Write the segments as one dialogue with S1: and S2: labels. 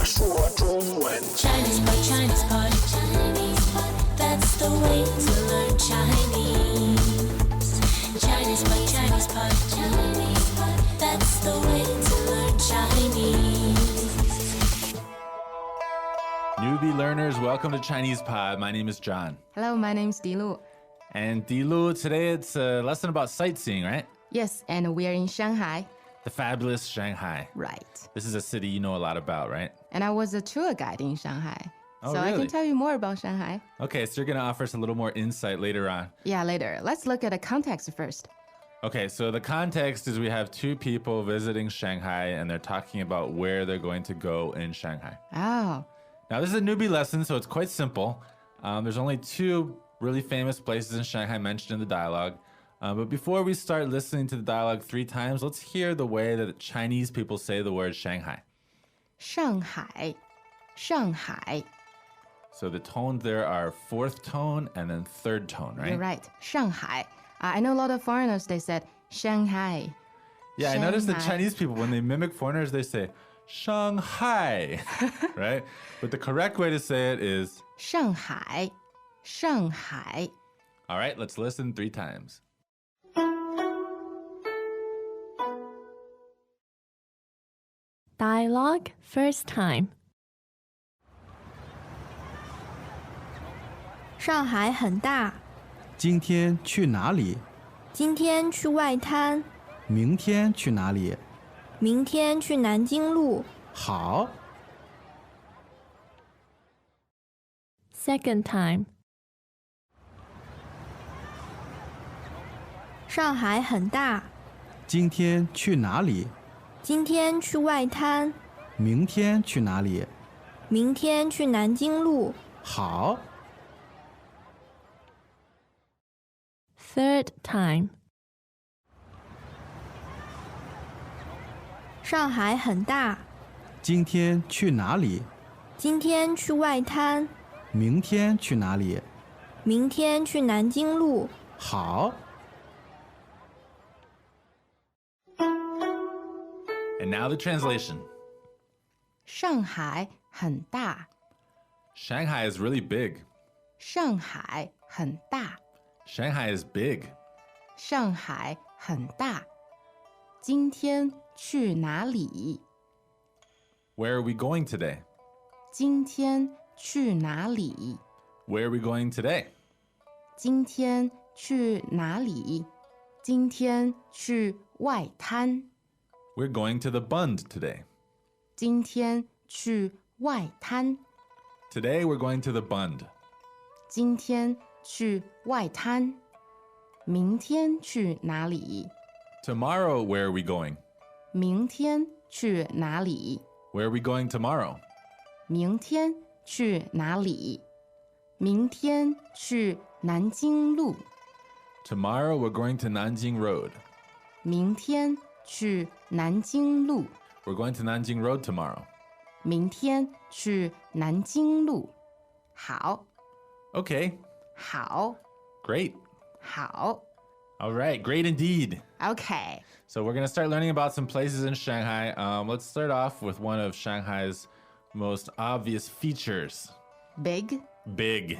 S1: 说中文。
S2: Chinese pot, Chinese pot, Chinese pot. That's the way to learn Chinese. Chinese pot, Chinese pot, Chinese pot. That's the way to learn Chinese.
S3: Newbie learners, welcome to Chinese Pod. My name is John.
S4: Hello, my name's Dilu.
S3: And Dilu, today it's a lesson about sightseeing, right?
S4: Yes, and we are in Shanghai.
S3: The fabulous Shanghai.
S4: Right.
S3: This is a city you know a lot about, right?
S4: And I was a tour guide in Shanghai.
S3: Oh,
S4: so I
S3: really?
S4: can tell you more about Shanghai.
S3: Okay, so you're going to offer us a little more insight later on.
S4: Yeah, later. Let's look at the context first.
S3: Okay, so the context is we have two people visiting Shanghai and they're talking about where they're going to go in Shanghai.
S4: Oh,
S3: Now, this is a newbie lesson, so it's quite simple. There's only two really famous places in Shanghai mentioned in the dialogue. But before we start listening to the dialogue 3 times, let's hear the way that Chinese people say the word Shanghai.
S4: Shanghai, Shanghai.
S3: So the tones there are 4th tone and then 3rd tone, right?
S4: You're right, Shanghai. I know a lot of foreigners, they said Shanghai.
S3: Yeah, I noticed that
S4: Shanghai.
S3: Chinese people, when they mimic foreigners, they say Shanghai, right? But the correct way to say it is,
S4: Shanghai, Shanghai.
S3: all right, let's listen 3 times.
S5: Dialogue first time. 上海很大，
S6: 今天去哪里？
S5: 今天去外滩，
S6: 明天去哪里？
S5: 明天去南京路。
S6: 好，
S5: Second time. 上海很大，
S6: 今天去哪里？
S5: 今天去外滩，
S6: 明天去哪里？
S5: 明天去南京路。
S6: 好，
S5: Third time. 上海很大，
S6: 今天去哪里？
S5: 今天去外滩，
S6: 明天去哪里？
S5: 明天去南京路。
S6: 好，
S3: And now the translation.
S4: 上海很大，
S3: Shanghai is really big.
S4: 上海很大，
S3: Shanghai is big.
S4: 上海很大。今天去哪里？
S3: Where are we going today?
S4: 今天去哪里？
S3: Where are we going today?
S4: 今天去哪里？今天去外滩。
S3: We're going to the Bund today.
S4: 今天去外滩。
S3: Today we're going to the Bund.
S4: 今天去外滩。明天去哪里？
S3: Tomorrow, where are we going?
S4: 明天去哪里？
S3: Where are we going tomorrow?
S4: 明天去哪里？明天去南京路。
S3: Tomorrow we're going to Nanjing Road.
S4: 明天去南京路。
S3: We're going to Nanjing Road tomorrow.
S4: 明天去南京路。好，
S3: Okay,
S4: 好，
S3: great.
S4: 好。
S3: All right, great indeed.
S4: Okay.
S3: So we're going to start learning about some places in Shanghai. Let's start off with one of Shanghai's most obvious features.
S4: Big.
S3: Big.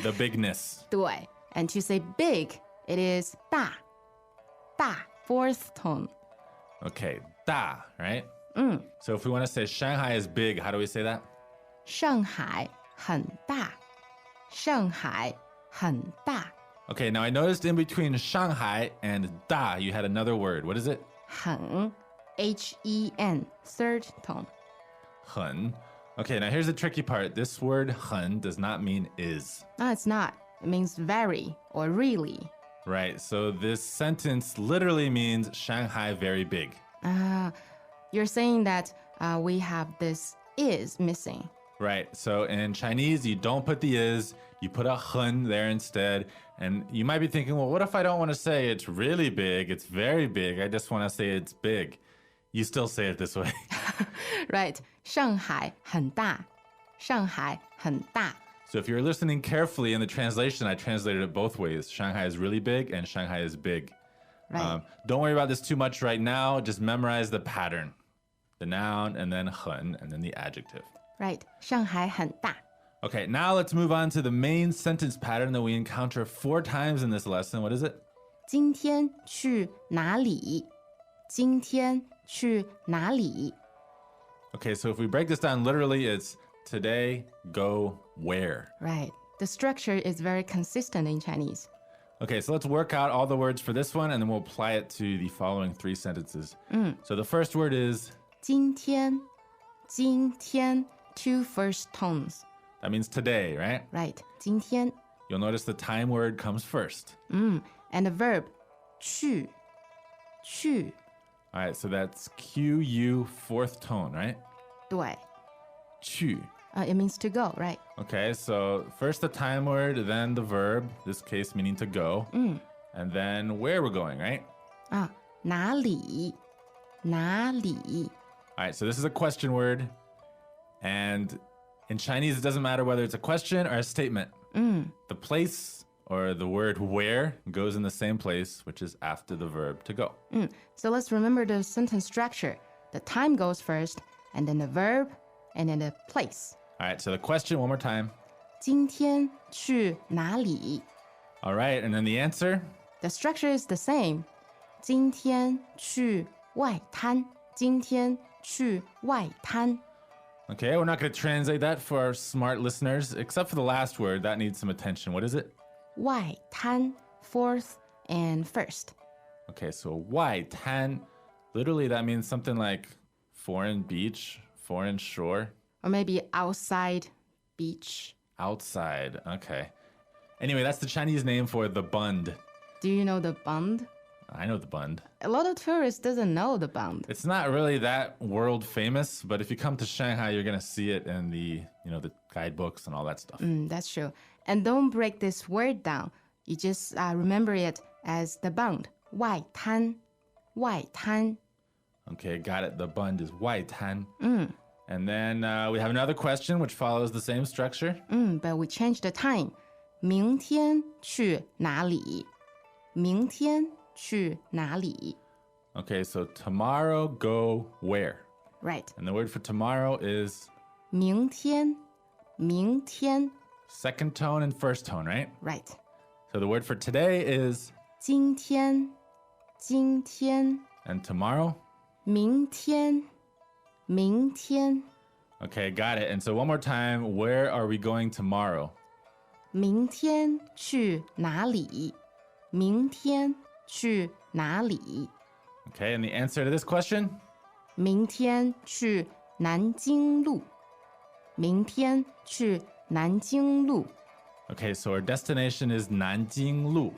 S3: The bigness.
S4: 对。And to say big, it is 大。大 fourth tone.
S3: Okay, da, right?
S4: 嗯。
S3: So if we want to say Shanghai is big, how do we say that?
S4: 上海很大。上海很大。
S3: Okay, now I noticed in between Shanghai and da, you had another word. What is it?
S4: 很 H-E-N, third tone.
S3: 很. Okay, now here's the tricky part. This word 很 does not mean is.
S4: No, it's not. It means very or really.
S3: Right, so this sentence literally means Shanghai very big.
S4: You're saying that we have this is missing.
S3: Right, so in Chinese, you don't put the is, you put a hun there instead. And you might be thinking, well, what if I don't want to say it's really big, it's very big, I just want to say it's big. You still say it this way.
S4: Right. 上海很大。上海很大。
S3: So if you're listening carefully in the translation, I translated it both ways. Shanghai is really big and Shanghai is big.
S4: Right.
S3: Don't worry about this too much right now. Just memorize the pattern. the noun, and then 很, and then the adjective.
S4: Right. 上海很大。
S3: Okay, now let's move on to the main sentence pattern that we encounter 4 times in this lesson. What is it?
S4: 今天去哪里？今天去哪里？
S3: Okay, so if we break this down literally, it's today, go where?
S4: Right. The structure is very consistent in Chinese.
S3: Okay, so let's work out all the words for this one, and then we'll apply it to the following 3 sentences. So the first word is,
S4: 今天，今天 two first tones.
S3: that means today, right?
S4: Right. 今天
S3: You'll notice the time word comes first.
S4: and the verb 去，去
S3: All right, so that's Q-U, 4th tone, right?
S4: 对
S3: Chu.
S4: It means to go, right?
S3: Okay, so first the time word, then the verb, this case meaning to go, and then where we're going, right?
S4: 哪里？哪里？
S3: All right, so this is a question word, and in Chinese, it doesn't matter whether it's a question or a statement. The place or the word where goes in the same place, which is after the verb to go.
S4: So let's remember the sentence structure. The time goes first, and then the verb, and then the place.
S3: All right, so the question one more time.
S4: 今天去哪里？
S3: All right, and then the answer.
S4: The structure is the same. 今天去外滩。今天去外滩。
S3: Okay, we're not going to translate that for our smart listeners, except for the last word. That needs some attention. What is it?
S4: 外滩 fourth and first.
S3: Okay, so 外滩, literally that means something like foreign beach, foreign shore,
S4: Or maybe outside beach.
S3: outside. Okay. Anyway, that's the Chinese name for the Bund.
S4: Do you know the Bund?
S3: I know the Bund.
S4: A lot of tourists doesn't know the Bund.
S3: It's not really that world famous, but if you come to Shanghai, you're going to see it in the guidebooks and all that stuff.
S4: That's true. And don't break this word down. You just remember it as the Bund. 外滩,外滩.
S3: Okay, got it. The Bund is 外滩. And then we have another question which follows the same structure.
S4: But we changed the time. 明天去哪里？明天去哪里？
S3: Okay, so tomorrow, go where?
S4: Right.
S3: And the word for tomorrow is
S4: 明天，明天
S3: second tone and first tone, right?
S4: Right.
S3: So the word for today is,
S4: 今天，今天
S3: and tomorrow?
S4: 明天，明天
S3: Okay, got it. And so one more time, where are we going tomorrow?
S4: 明天去哪里？明天去哪里？
S3: Okay, and the answer to this question?
S4: 明天去南京路。明天去南京路。
S3: Okay, so our destination is Nanjing Lu.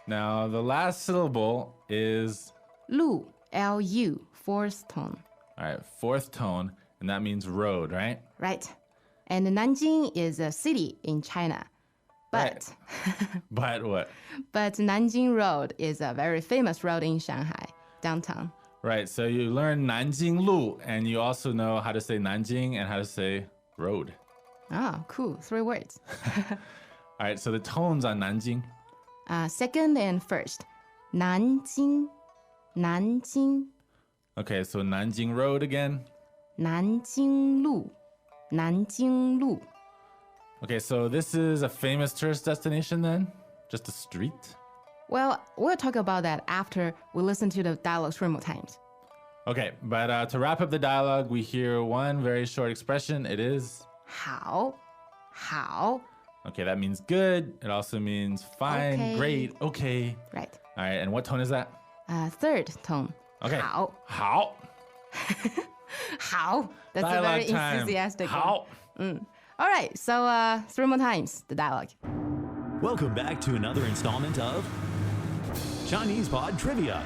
S3: Now, the last syllable is,
S4: 路 L-U, fourth tone.
S3: all right, 4th tone, and that means road, right?
S4: Right. And Nanjing is a city in China. But,
S3: But what?
S4: but Nanjing Road is a very famous road in Shanghai, downtown.
S3: Right, so you learn Nanjing Lu, and you also know how to say Nanjing and how to say road.
S4: Oh, cool. 3 words.
S3: All right, so the tones on Nanjing.
S4: Second and first. Nanjing, Nanjing,
S3: Okay, so Nanjing Road again.
S4: Nanjing Lu, Nanjing Lu.
S3: Okay, so this is a famous tourist destination then? Just a street?
S4: Well, we'll talk about that after we listen to the dialogue 3 more times.
S3: Okay, but to wrap up the dialogue, we hear one very short expression. It is,
S4: 好,好.
S3: okay, that means good. It also means fine,
S4: Okay.
S3: great, okay.
S4: Right.
S3: All right, and what tone is that?
S4: Third tone.
S3: Okay.
S4: 好,
S3: 好.
S4: 好. That's a very
S3: Dialogue time.
S4: enthusiastic one.
S3: 好.
S4: All right, so 3 more times, the dialogue.
S1: Welcome back to another installment of Chinese Pod Trivia.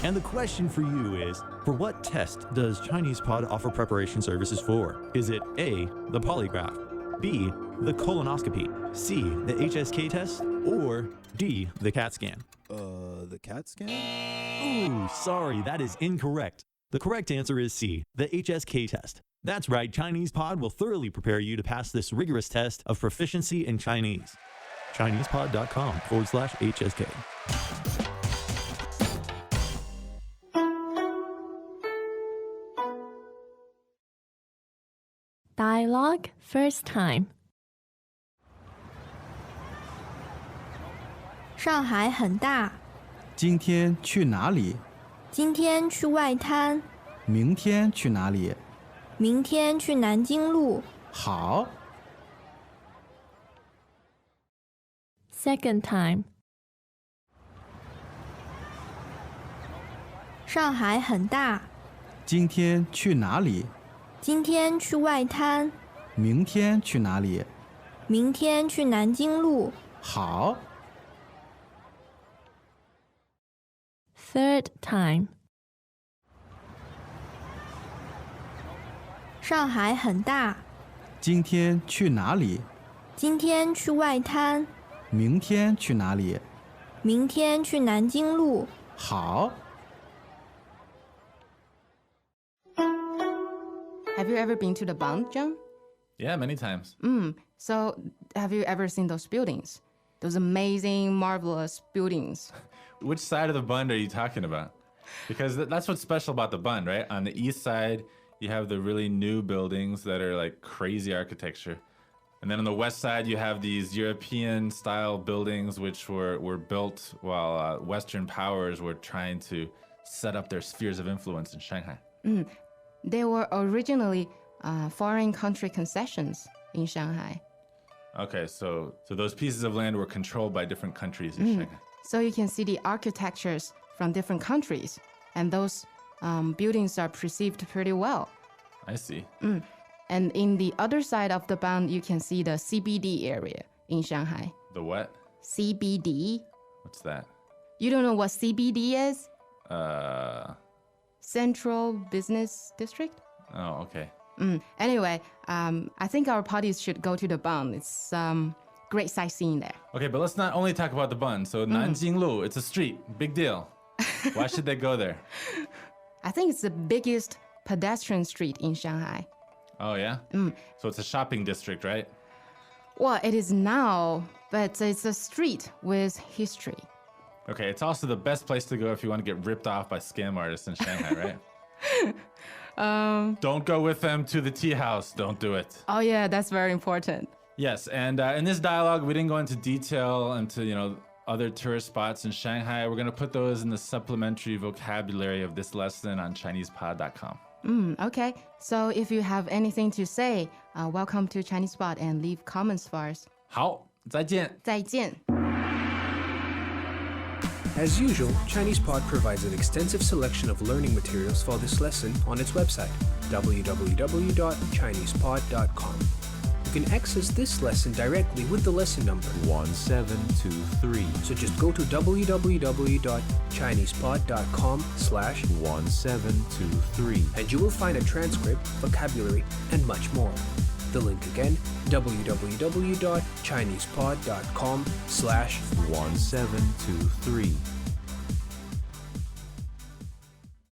S1: And the question for you is, for what test does Chinese Pod offer preparation services for? Is it A, the polygraph, B, the colonoscopy, C, the HSK test, or D, the CAT scan?
S7: The CAT scan?
S1: Ooh, sorry, that is incorrect. The correct answer is C, the HSK test. That's right, Chinese Pod will thoroughly prepare you to pass this rigorous test of proficiency in Chinese. ChinesePod.com/HSK.
S8: First time.
S5: 上海很大，
S6: 今天去哪里？
S5: 今天去外滩，
S6: 明天去哪里？
S5: 明天去南京路。
S6: 好，
S8: Second time.
S5: 上海很大，
S6: 今天去哪里？
S5: 今天去外滩，
S6: 明天去哪里？
S5: 明天去南京路。
S6: 好，
S8: Third time.
S5: 上海很大，
S6: 今天去哪里？
S5: 今天去外滩，
S6: 明天去哪里？
S5: 明天去南京路。
S6: 好，
S4: Have you ever been to the Bund, John?
S3: Yeah, many times.
S4: So, have you ever seen those buildings? Those amazing, marvelous buildings.
S3: Which side of the Bund are you talking about? Because that's what's special about the Bund, right? On the east side, you have the really new buildings that are like crazy architecture. And then on the west side, you have these European-style buildings which were built while Western powers were trying to set up their spheres of influence in Shanghai.
S4: They were originally foreign country concessions in Shanghai.
S3: Okay, so those pieces of land were controlled by different countries in Shanghai.
S4: So you can see the architectures from different countries, and those buildings are perceived pretty well.
S3: I see.
S4: And in the other side of the Bund, you can see the CBD area in Shanghai.
S3: The what?
S4: CBD?
S3: What's that?
S4: You don't know what CBD is? Central Business District?
S3: Oh, okay.
S4: Anyway, I think our parties should go to the Bund. It's great sightseeing there.
S3: Okay, but let's not only talk about the Bund. So Nanjing Lu, it's a street. Big deal. Why should they go there?
S4: I think it's the biggest pedestrian street in Shanghai.
S3: Oh, yeah? So it's a shopping district, right?
S4: Well, it is now, but it's a street with history.
S3: Okay, it's also the best place to go if you want to get ripped off by scam artists in Shanghai, right? Don't go with them to the tea house. Don't do it.
S4: Oh yeah, that's very important.
S3: Yes, and in this dialogue, we didn't go into detail into, other tourist spots in Shanghai. We're going to put those in the supplementary vocabulary of this lesson on ChinesePod.com.
S4: Okay, so if you have anything to say, welcome to Chinese Spot and leave comments for us.
S3: 好，再见。
S4: 再见.
S9: As usual, ChinesePod provides an extensive selection of learning materials for this lesson on its website, www.chinesepod.com. You can access this lesson directly with the lesson number
S10: 1723.
S9: So just go to www.chinesepod.com/1723 and you will find a transcript, vocabulary, and much more. The link again, www.chinesepod.com/1723.